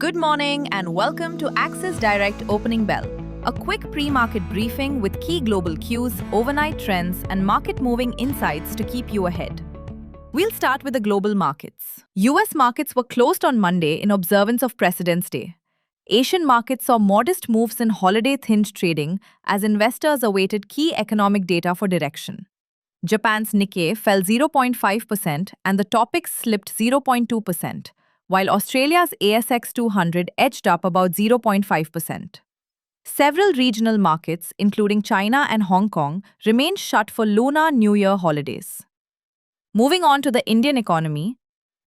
Good morning and welcome to Axis Direct Opening Bell, a quick pre-market briefing with key global cues, overnight trends, and market-moving insights to keep you ahead. We'll start with the global markets. US markets were closed on Monday in observance of President's Day. Asian markets saw modest moves in holiday-themed trading as investors awaited key economic data for direction. Japan's Nikkei fell 0.5% and the Topix slipped 0.2%, while Australia's ASX 200 edged up about 0.5%. Several regional markets, including China and Hong Kong, remained shut for Lunar New Year holidays. Moving on to the Indian economy,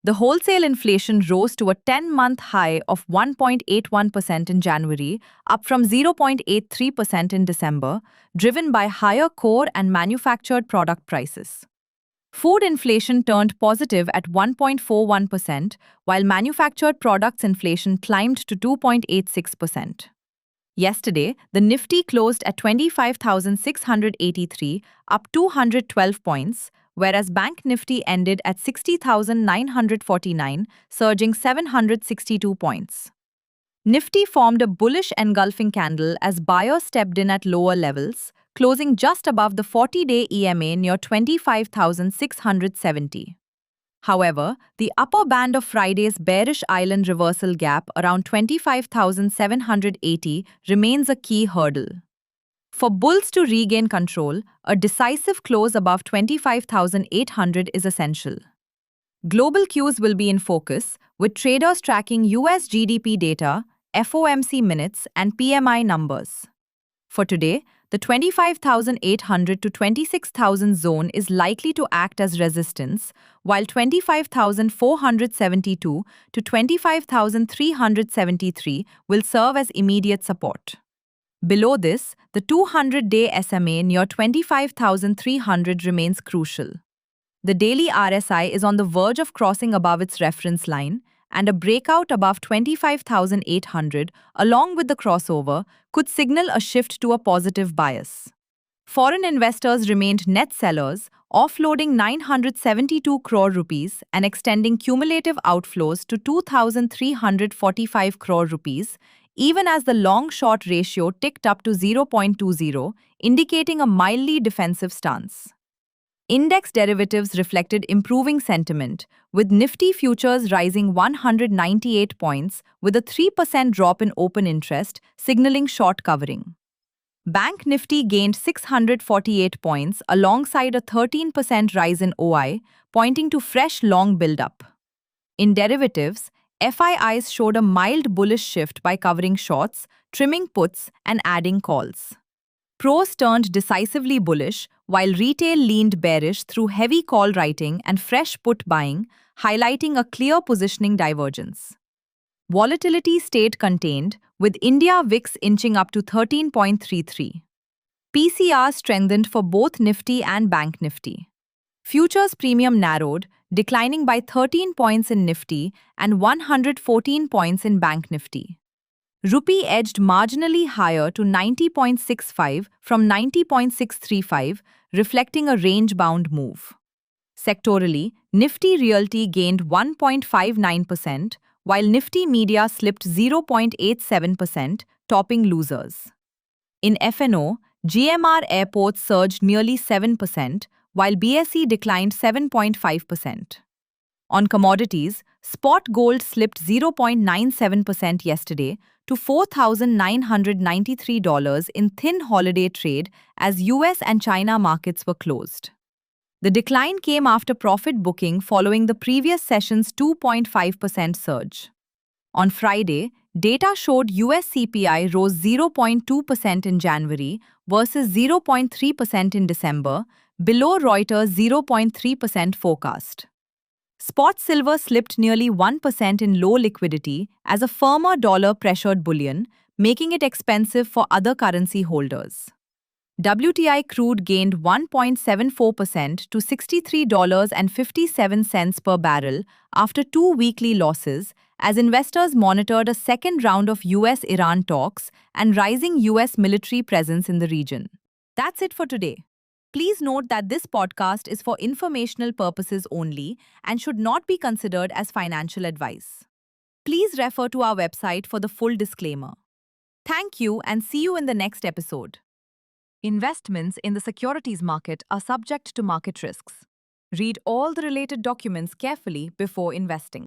the wholesale inflation rose to a 10-month high of 1.81% in January, up from 0.83% in December, driven by higher core and manufactured product prices. Food inflation turned positive at 1.41%, while manufactured products inflation climbed to 2.86%. Yesterday, the Nifty closed at 25,683, up 212 points, whereas Bank Nifty ended at 60,949, surging 762 points. Nifty formed a bullish engulfing candle as buyers stepped in at lower levels, closing just above the 40-day EMA near 25,670. However, the upper band of Friday's bearish island reversal gap around 25,780 remains a key hurdle. For bulls to regain control, a decisive close above 25,800 is essential. Global cues will be in focus, with traders tracking US GDP data, FOMC minutes, and PMI numbers. For today, the 25,800 to 26,000 zone is likely to act as resistance, while 25,472 to 25,373 will serve as immediate support. Below this, the 200-day SMA near 25,300 remains crucial. The daily RSI is on the verge of crossing above its reference line, and a breakout above 25,800, along with the crossover, could signal a shift to a positive bias. Foreign investors remained net sellers, offloading 972 crore rupees and extending cumulative outflows to 2,345 crore rupees, even as the long-short ratio ticked up to 0.20, indicating a mildly defensive stance. Index derivatives reflected improving sentiment, with Nifty futures rising 198 points with a 3% drop in open interest, signaling short covering. Bank Nifty gained 648 points alongside a 13% rise in OI, pointing to fresh long build-up. In derivatives, FIIs showed a mild bullish shift by covering shorts, trimming puts, and adding calls. Pros turned decisively bullish, while retail leaned bearish through heavy call writing and fresh put buying, highlighting a clear positioning divergence. Volatility stayed contained, with India VIX inching up to 13.33. PCR strengthened for both Nifty and Bank Nifty. Futures premium narrowed, declining by 13 points in Nifty and 114 points in Bank Nifty. Rupee edged marginally higher to 90.65 from 90.635, reflecting a range-bound move. Sectorally, Nifty Realty gained 1.59%, while Nifty Media slipped 0.87%, topping losers. In F&O, GMR Airports surged nearly 7%, while BSE declined 7.5%. On commodities, spot gold slipped 0.97% yesterday to $4,993 in thin holiday trade as US and China markets were closed. The decline came after profit booking following the previous session's 2.5% surge. On Friday, data showed US CPI rose 0.2% in January versus 0.3% in December, below Reuters' 0.3% forecast. Spot silver slipped nearly 1% in low liquidity as a firmer dollar pressured bullion, making it expensive for other currency holders. WTI crude gained 1.74% to $63.57 per barrel after two weekly losses, as investors monitored a second round of US-Iran talks and rising US military presence in the region. That's it for today. Please note that this podcast is for informational purposes only and should not be considered as financial advice. Please refer to our website for the full disclaimer. Thank you and see you in the next episode. Investments in the securities market are subject to market risks. Read all the related documents carefully before investing.